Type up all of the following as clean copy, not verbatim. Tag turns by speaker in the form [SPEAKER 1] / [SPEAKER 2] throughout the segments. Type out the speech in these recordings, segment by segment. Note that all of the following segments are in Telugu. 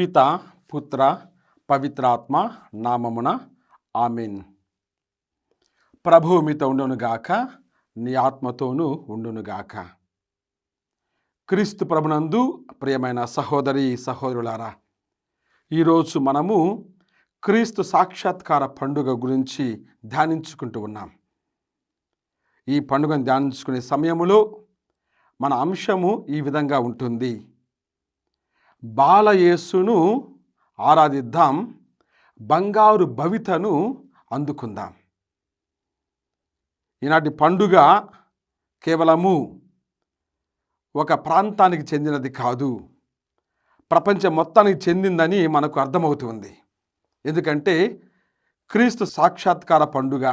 [SPEAKER 1] పిత పుత్ర పవిత్రాత్మ నామమున ఆమెన్. ప్రభువు మీతో ఉండునుగాక, నీ ఆత్మతోనూ ఉండునుగాక. క్రీస్తు ప్రభునందు ప్రియమైన సహోదరి సహోదరులారా, ఈరోజు మనము క్రీస్తు సాక్షాత్కార పండుగ గురించి ధ్యానించుకుంటూ ఉన్నాం. ఈ పండుగను ధ్యానించుకునే సమయములో మన అంశము ఈ విధంగా ఉంటుంది: బాలయేసును ఆరాధిద్దాం, బంగారు భవితను అందుకుందాం. ఈనాటి పండుగ కేవలము ఒక ప్రాంతానికి చెందినది కాదు, ప్రపంచం మొత్తానికి చెందిందని మనకు అర్థమవుతుంది. ఎందుకంటే క్రీస్తు సాక్షాత్కార పండుగ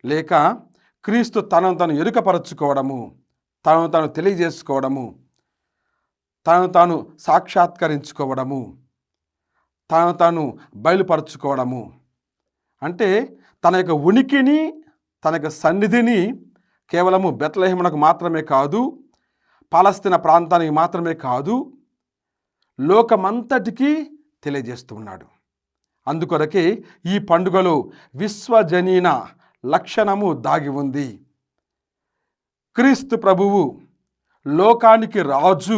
[SPEAKER 1] లేక క్రీస్తు తనను తాను ఎరుకపరచుకోవడము, తనను తాను తెలియజేసుకోవడము, తనను తాను సాక్షాత్కరించుకోవడము, తనను తాను బయలుపరచుకోవడము అంటే తన యొక్క ఉనికిని, తన యొక్క సన్నిధిని కేవలము బెత్లెహేమునకు మాత్రమే కాదు, పాలస్తీనా ప్రాంతానికి మాత్రమే కాదు, లోకమంతటికీ తెలియజేస్తున్నాడు. అందుకొరకే ఈ పండుగలో విశ్వజనీన లక్షణము దాగి ఉంది. క్రీస్తు ప్రభువు లోకానికి రాజు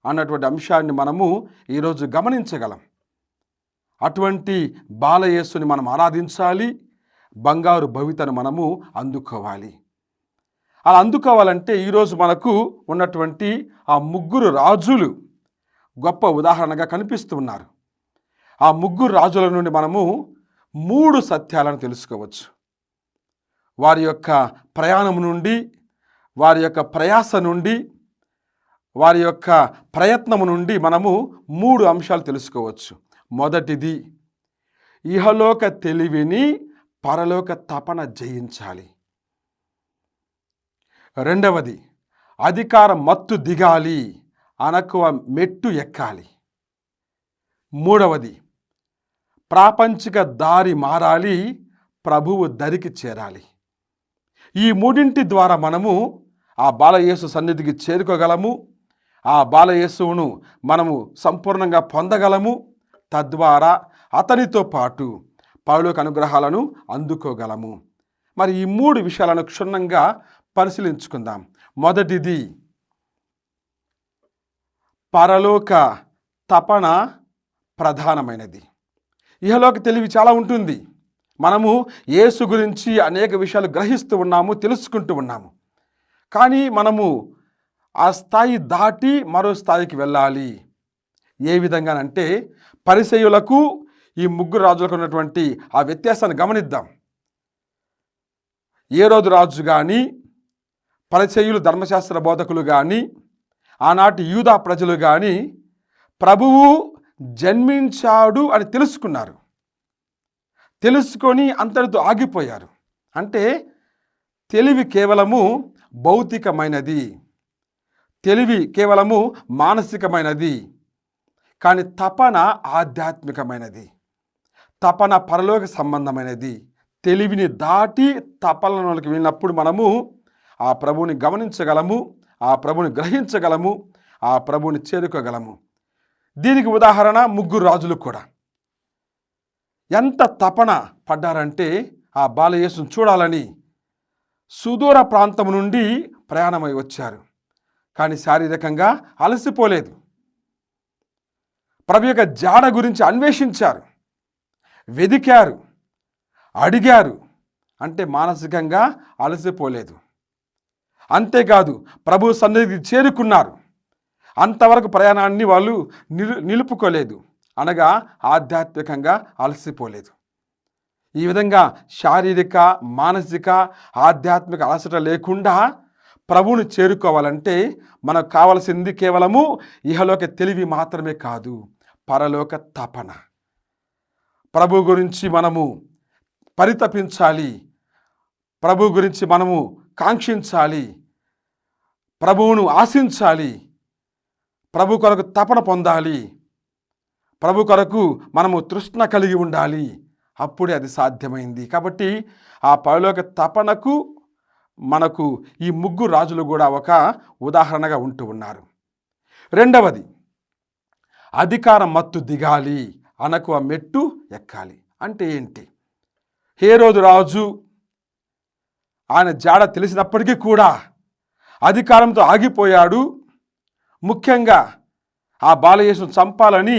[SPEAKER 1] అన్నటువంటి అంశాన్ని మనము ఈరోజు గమనించగలం. అటువంటి బాలయేసుని మనం ఆరాధించాలి, బంగారు భవితను మనము అందుకోవాలి. అలా అందుకోవాలంటే ఈరోజు మనకు ఉన్నటువంటి ఆ ముగ్గురు రాజులు గొప్ప ఉదాహరణగా కనిపిస్తున్నారు. ఆ ముగ్గురు రాజుల నుండి మనము 3 సత్యాలను తెలుసుకోవచ్చు. వారి యొక్క ప్రయాణం నుండి, వారి యొక్క ప్రయాస నుండి, వారి యొక్క ప్రయత్నము నుండి మనము 3 అంశాలు తెలుసుకోవచ్చు. మొదటిది, ఇహలోక తెలివిని పరలోక తపన జయించాలి. రెండవది, అధికార మత్తు దిగాలి, అనకువ మెట్టు ఎక్కాలి. మూడవది, ప్రాపంచిక దారి మారాలి, ప్రభువు దరికి చేరాలి. ఈ 3 ద్వారా మనము ఆ బాలయేసు సన్నిధికి చేరుకోగలము, ఆ బాలయేసువును మనము సంపూర్ణంగా పొందగలము, తద్వారా అతనితో పాటు పరలోక అనుగ్రహాలను అందుకోగలము. మరి ఈ 3 విషయాలను క్షుణ్ణంగా పరిశీలించుకుందాం. మొదటిది, పరలోక తపన ప్రధానమైనది. ఇహలోక తెలివి చాలా ఉంటుంది. మనము యేసు గురించి అనేక విషయాలు గ్రహిస్తూ ఉన్నాము, తెలుసుకుంటూ ఉన్నాము. కానీ మనము ఆ స్థాయి దాటి మరో స్థాయికి వెళ్ళాలి. ఏ విధంగానంటే పరిసయ్యులకు ఈ ముగ్గురు రాజులకు ఉన్నటువంటి ఆ వ్యత్యాసాన్ని గమనిద్దాం. ఏరోదు రాజు కానీ, పరిసయ్యులు ధర్మశాస్త్ర బోధకులు కానీ, ఆనాటి యూదా ప్రజలు కానీ ప్రభువు జన్మించాడు అని తెలుసుకున్నారు. తెలుసుకొని అంతటితో ఆగిపోయారు. అంటే తెలివి కేవలము భౌతికమైనది, తెలివి కేవలము మానసికమైనది. కానీ తపన ఆధ్యాత్మికమైనది, తపన పరలోక సంబంధమైనది. తెలివిని దాటి తపనలోకి వెళ్ళినప్పుడు మనము ఆ ప్రభువుని గమనించగలము, ఆ ప్రభువుని గ్రహించగలము, ఆ ప్రభువుని చేరుకోగలము. దీనికి ఉదాహరణ ముగ్గురు రాజులు కూడా ఎంత తపన పడ్డారంటే ఆ బాలయేసును చూడాలని సుదూర ప్రాంతం నుండి ప్రయాణమై వచ్చారు. కానీ శారీరకంగా అలసిపోలేదు. ప్రభు యొక్క జాడ గురించి అన్వేషించారు, వెదికారు, అడిగారు. అంటే మానసికంగా అలసిపోలేదు. అంతేకాదు ప్రభు సన్నిధికి చేరుకున్నారు. అంతవరకు ప్రయాణాన్ని వాళ్ళు నిలుపుకోలేదు, అనగా ఆధ్యాత్మికంగా అలసిపోలేదు. ఈ విధంగా శారీరక, మానసిక, ఆధ్యాత్మిక అలసట లేకుండా ప్రభువుని చేరుకోవాలంటే మనకు కావలసింది కేవలము ఇహలోక తెలివి మాత్రమే కాదు, పరలోక తపన. ప్రభు గురించి మనము పరితపించాలి, ప్రభు గురించి మనము కాంక్షించాలి, ప్రభువును ఆశించాలి, ప్రభు కొరకు తపన పొందాలి, ప్రభు కొరకు మనము తృష్ణ కలిగి ఉండాలి. అప్పుడే అది సాధ్యమైంది. కాబట్టి ఆ పరలోక తపనకు మనకు ఈ ముగ్గురు రాజులు కూడా ఒక ఉదాహరణగా ఉంటూ ఉన్నారు. రెండవది, అధికారం మత్తు దిగాలి, అనకువ మెట్టు ఎక్కాలి. అంటే ఏంటి? హేరోదు రాజు ఆయన జాడ తెలిసినప్పటికీ కూడా అధికారంతో ఆగిపోయాడు. ముఖ్యంగా ఆ బాలయేసును చంపాలని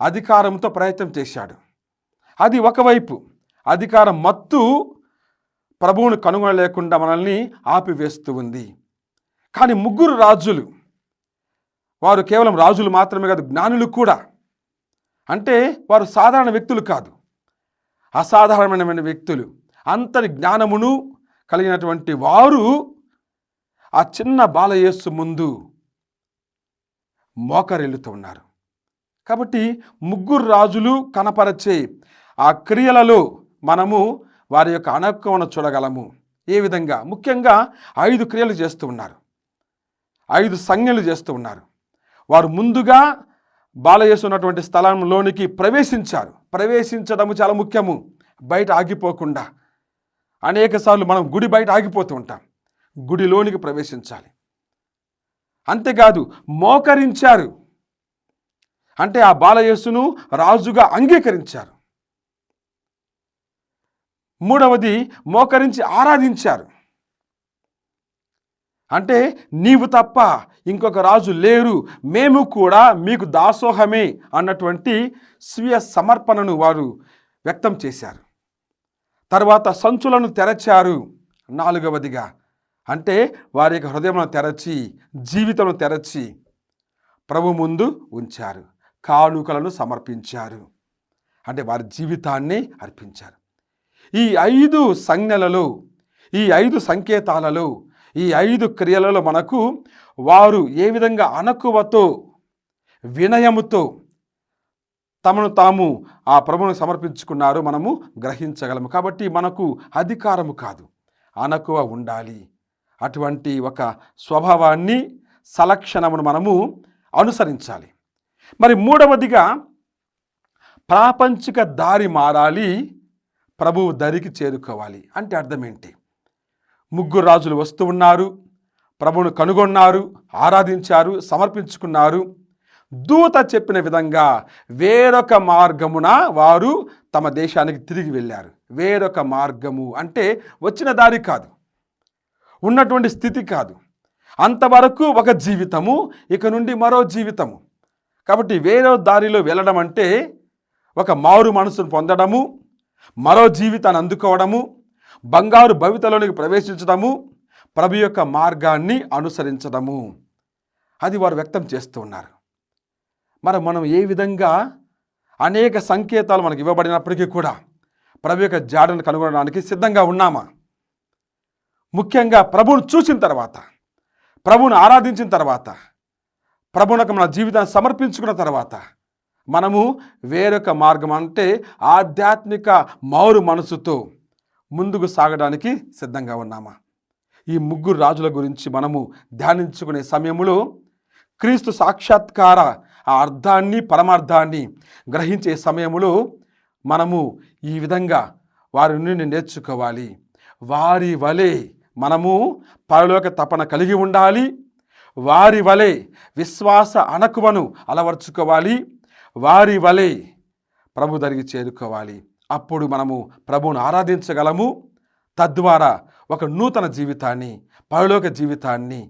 [SPEAKER 1] అధికారంతో ప్రయత్నం చేశాడు. అది ఒకవైపు. అధికారం మత్తు ప్రభువును కనుగొనలేకుండా మనల్ని ఆపివేస్తూ ఉంది. కానీ ముగ్గురు రాజులు, వారు కేవలం రాజులు మాత్రమే కాదు, జ్ఞానులు కూడా. అంటే వారు సాధారణ వ్యక్తులు కాదు, అసాధారణమైన వ్యక్తులు. అంతటి జ్ఞానమును కలిగినటువంటి వారు ఆ చిన్న బాలయేసు ముందు మోకరిల్లుతూ ఉన్నారు. కాబట్టి ముగ్గురు రాజులు కనపరచే ఆ క్రియలలో మనము వారి యొక్క అనక్కువను చూడగలము. ఏ విధంగా? ముఖ్యంగా 5 క్రియలు చేస్తూ ఉన్నారు, 5 సంజ్ఞలు చేస్తూ ఉన్నారు. వారు ముందుగా బాలయేసు ఉన్నటువంటి స్థలంలోనికి ప్రవేశించారు. ప్రవేశించడము చాలా ముఖ్యము, బయట ఆగిపోకుండా. అనేక సార్లు మనం గుడి బయట ఆగిపోతూ ఉంటాం, గుడిలోనికి ప్రవేశించాలి. అంతేకాదు మోకరించారు, అంటే ఆ బాలయేసును రాజుగా అంగీకరించారు. మూడవది మోకరించి ఆరాధించారు. అంటే నీవు తప్ప ఇంకొక రాజు లేరు, మేము కూడా మీకు దాసోహమే అన్నటువంటి స్వీయ సమర్పణను వారు వ్యక్తం చేశారు. తర్వాత సంచులను తెరచారు. 4వదిగా అంటే వారి యొక్క హృదయమును తెరచి, జీవితమును తెరచి ప్రభు ముందు ఉంచారు. కానుకలను సమర్పించారు, అంటే వారి జీవితాన్ని అర్పించారు. ఈ 5 సంజ్ఞలలో, ఈ 5 సంకేతాలలో, ఈ 5 క్రియలలో మనకు వారు ఏ విధంగా అనకువతో, వినయముతో తమను తాము ఆ ప్రభువును సమర్పించుకున్నారో మనము గ్రహించగలము. కాబట్టి మనకు అధికారము కాదు, అనకువ ఉండాలి. అటువంటి ఒక స్వభావాన్ని, సలక్షణమును మనము అనుసరించాలి. మరి మూడవదిగా ప్రాపంచిక దారి మారాలి, ప్రభువు దరికి చేరుకోవాలి. అంటే అర్థం ఏంటి? ముగ్గురు రాజులు వస్తూ ఉన్నారు, ప్రభువును కనుగొన్నారు, ఆరాధించారు, సమర్పించుకున్నారు. దూత చెప్పిన విధంగా వేరొక మార్గమున వారు తమ దేశానికి తిరిగి వెళ్ళారు. వేరొక మార్గము అంటే వచ్చిన దారి కాదు, ఉన్నటువంటి స్థితి కాదు. అంతవరకు ఒక జీవితము, ఇక నుండి మరో జీవితము. కాబట్టి వేరే దారిలో వెళ్ళడం అంటే ఒక మారు మనసును పొందడము, మరో జీవితాన్ని అందుకోవడము, బంగారు భవితలోనికి ప్రవేశించడము, ప్రభు యొక్క మార్గాన్ని అనుసరించడము. అది వారు వ్యక్తం చేస్తూ ఉన్నారు. మరి మనం ఏ విధంగా అనేక సంకేతాలు మనకు ఇవ్వబడినప్పటికీ కూడా ప్రభు యొక్క జాడను కనుగొనడానికి సిద్ధంగా ఉన్నామా? ముఖ్యంగా ప్రభువును చూసిన తర్వాత, ప్రభువును ఆరాధించిన తర్వాత, ప్రభువునకు మన జీవితాన్ని సమర్పించుకున్న తర్వాత మనము వేరొక మార్గం అంటే ఆధ్యాత్మిక మారు మనసుతో ముందుకు సాగడానికి సిద్ధంగా ఉన్నామా? ఈ ముగ్గురు రాజుల గురించి మనము ధ్యానించుకునే సమయంలో క్రీస్తు సాక్షాత్కార ఆ అర్థాన్ని, పరమార్థాన్ని గ్రహించే సమయంలో మనము ఈ విధంగా వారి నుండి నేర్చుకోవాలి. వారి వలె మనము పరలోక తపన కలిగి ఉండాలి. వారి వలె విశ్వాస అనకువను అలవర్చుకోవాలి. వారి వలె ప్రభు దరికి చేరుకోవాలి. అప్పుడు మనము ప్రభువును ఆరాధించగలము. తద్వారా ఒక నూతన జీవితాన్ని, పరలోక జీవితాన్ని,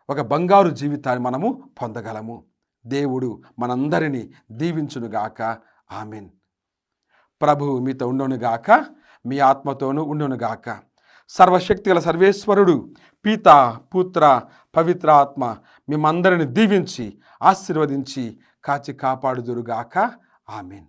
[SPEAKER 1] ఒక బంగారు జీవితాన్ని మనము పొందగలము. దేవుడు మనందరినీ దీవించునుగాక. ఆమెన్. ప్రభువు మీతో ఉండునుగాక, మీ ఆత్మతోనూ ఉండునుగాక. సర్వశక్తిగల సర్వేశ్వరుడు పిత, పుత్ర, పవిత్ర ఆత్మ మిమ్మందరిని దీవించి ఆశీర్వదించి కాచి కాపాడుదురుగాక. ఆమెన్.